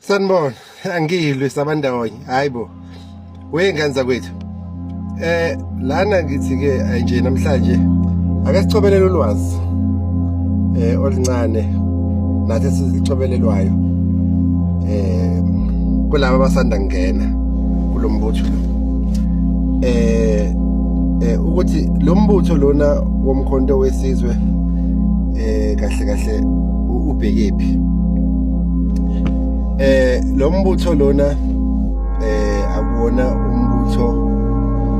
Sanibona, angilwe sabandawonye. Hayibo. Wengane kwethu. Lana ngithi ke nje namhlanje ake sicobelele ulwazi. Oluncane nathi sizicobelelwayo. Kulabo abasanda kungena kulombutho lo. Ukuthi lo mbutho lona womkhonto wesizwe kahle kahle ubhekephi. Lo mbutho lona akuwona umbutho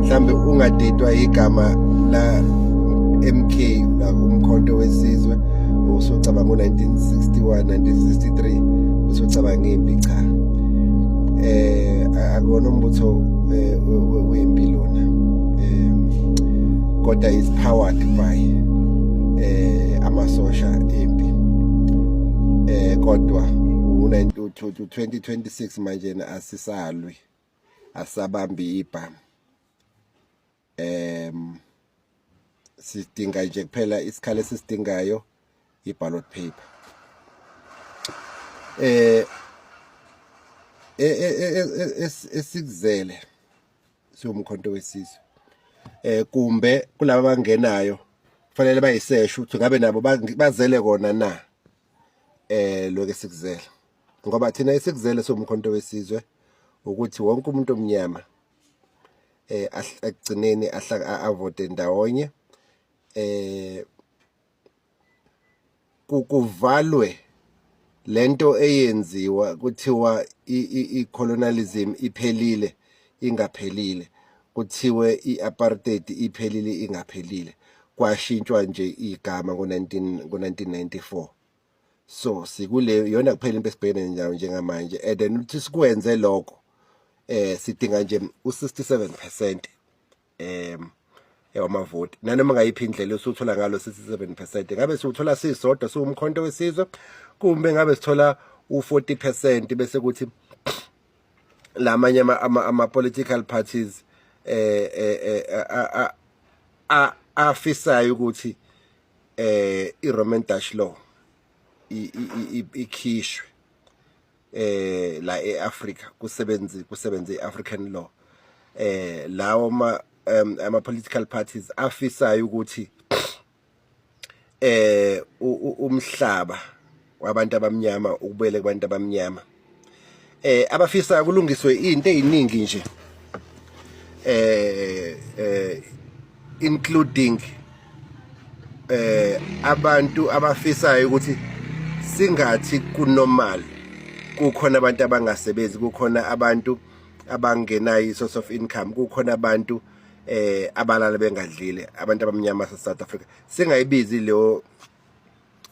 mhlambe ungadedwa igama la MK la umkhonto wesizwe usocabanga ngo1961 1963 usocabanga impi cha akuwona umbutho wempilo na kodwa is powered by amasosha empi kodwa 2026 manje asisalwi asabambi ibhamu sidinga nje kuphela isikhalo esisidingayo iballot paper esikuzele somkhonto wesizwe kumbe kulabo abangenayo kufanele bayiseshe ukuthi ngabe nabo bazele kona na lokho esikuzele ngoba thina esikuzele somkhonto wesizwe ukuthi wonke umuntu omnyama agcineni avote ndawonye kuvalwe lento eyenziwa kuthiwa icolonialism iphelile ingaphelile kuthiwe iapartheid iphelile ingaphelile kwashintshwa nje igama ngo1994 so sikule yona kuphela into esibhekene nayo njengamanje and then uthi sikwenze lokho sidinga nje u67% yamavoti nanoma ngayiphi indlela usuthola ngalo 67% ngabe siuthola sisodwa siwumkhonto wesizwe kumbe ngabe sithola u40% bese kuthi lamanye ama political parties afisayo ukuthi iRoman Dutch law ikhishwe la eAfrica kusebenze iAfrican law lawo ama political parties afisayo ukuthi umhlaba wabantu abamnyama ukubele kubantu abamnyama abafisa kulungiswe into eziningi nje including abantu abafisayo ukuthi singathi kunormal kukhona abantu abangasebenzi kukhona abantu abangenayo isource of income kukhona abantu abalala bengadlile abantu abamnyama South Africa singayibizi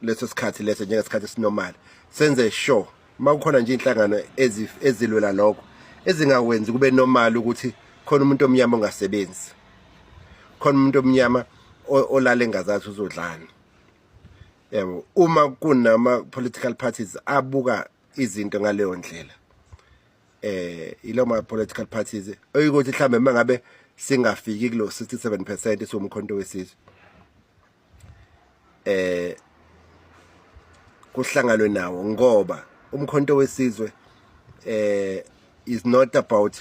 leso sikhathi leso njengesikhathi esinormal senze sure makukhona nje inhlangano ezilwela lokho ezingakwenzi kube normal ukuthi khona umuntu omnyama ongasebenzi khona umuntu omnyama olale ngazathi uzodlana yebo uma kunama political parties abuka izinto ngaleyo ndlela ilo ma political parties oyikuthi mhlambe mangabe singafiki kulo 67% somkhonto wesizwe kuhlanganwe nawo ngoba umkhonto wesizwe is not about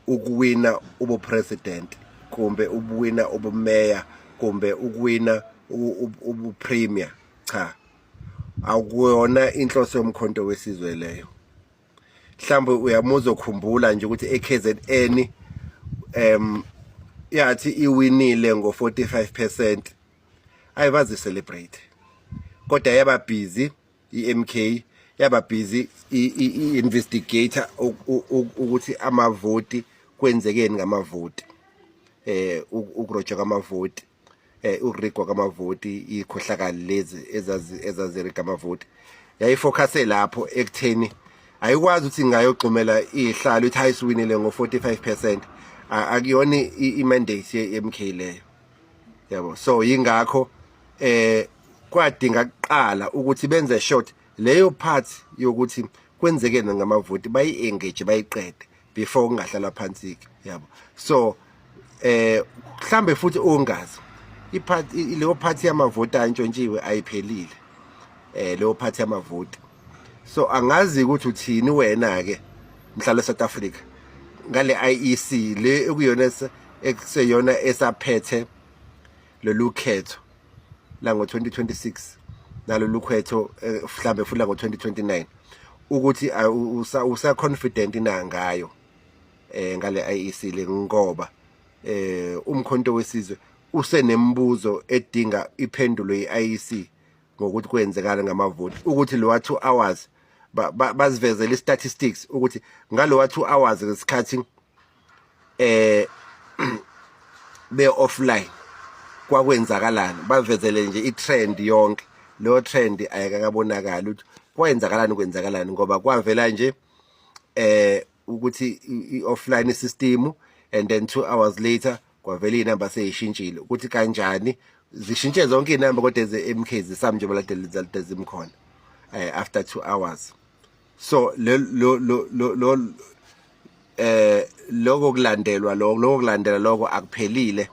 ukuwina ubu president kumbe ubuwina ubumeya kumbe ukuwina ubu premier cha akuyona inhloso yomkhonto wesizwe leyo mhlawumbe uyamuza ukukhumbula nje ukuthi eKZN yathi iwinile ngo45% ayibazi celebrate kodwa yaba busy iMK yaba busy investigator ukuthi amavoti kwenzekeni ngamavoti ukuroja kwamavoti urigwa kwamavoti ikhohlakali lezi ezazirika amavoti yayifocuse lapho ekutheni ayikwazi ukuthi ngayogxumela ihlalo ithi hayisiwinile ngo45% akuyona imandate yeMK leyo yabo so yingakho kwadinga kuqala ukuthi benze short leyo part yokuthi kwenzekene ngamavoti bayi-engage bayiqede before kungahlala phansi yabo so mhlambe futhi ongazi leyo party yamavoti antshontshiwe ayiphelile leyo party yamavoti So angazi ukuthi uthini wena ke mhlalo South Africa ngale IEC le ekuyona ekuseyona esaphethe lolu khetho la ngo2026 nalolu khetho mhlambe futhi la ngo2029 ukuthi usa confident na ngayo ngale IEC le ngoba umkhonto wesizwe usenembuzo edinga iphendulo ye-IEC ngokuthi kwenzekala ngamavoti ukuthi lo 2 hours bazivezele statistics ukuthi ngalo 2 hours ngesikhathi be offline kwakwenzakalana bavezele nje itrend yonke lo trend ayakabonakala ukuthi kwenzakalani ngoba kwavela nje ukuthi i-offline system and then 2 hours later kwavela inamba seyishintshile ukuthi kanjani zishintshe zonke inamba kodwa eze-MK zisami baladeli result ezimkhona after 2 hours. So lokho kulandelwa lokho akuphelile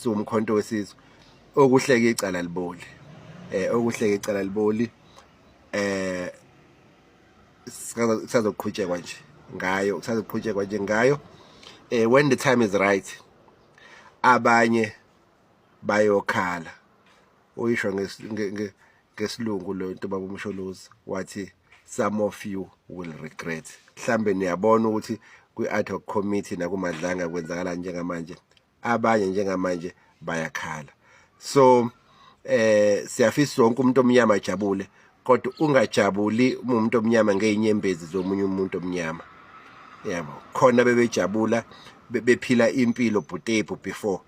sumkhonto wesizwe okuhleke icala liboli kusazoqhutshekwa nje ngayo when the time is right abanye bayokhala uyisho ngesilungu lo nto baba uMsholozi wathi some of you will regret. Mhlambe niyabona ukuthi kwi-ad hoc committee nakumadlanga kwenzakala njengamanje abanye njengamanje bayakhala. So siyafisa wonke umuntu omnyama ajabule kodwa ungajabuli umuntu omnyama ngeinyembezi zomunye umuntu omnyama. Yabo khona bebejabula bephila impilo butepu before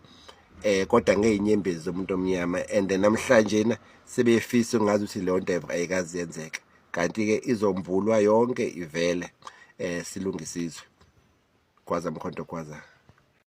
kodwa ngeinyembezi zomuntu omnyama and namhlanje na sebefisa ngazi ukuthi le nto ayikazi yenzeka kanti ke izombulwa yonke ivele silungisizwe kwaza mkhonto kwaza.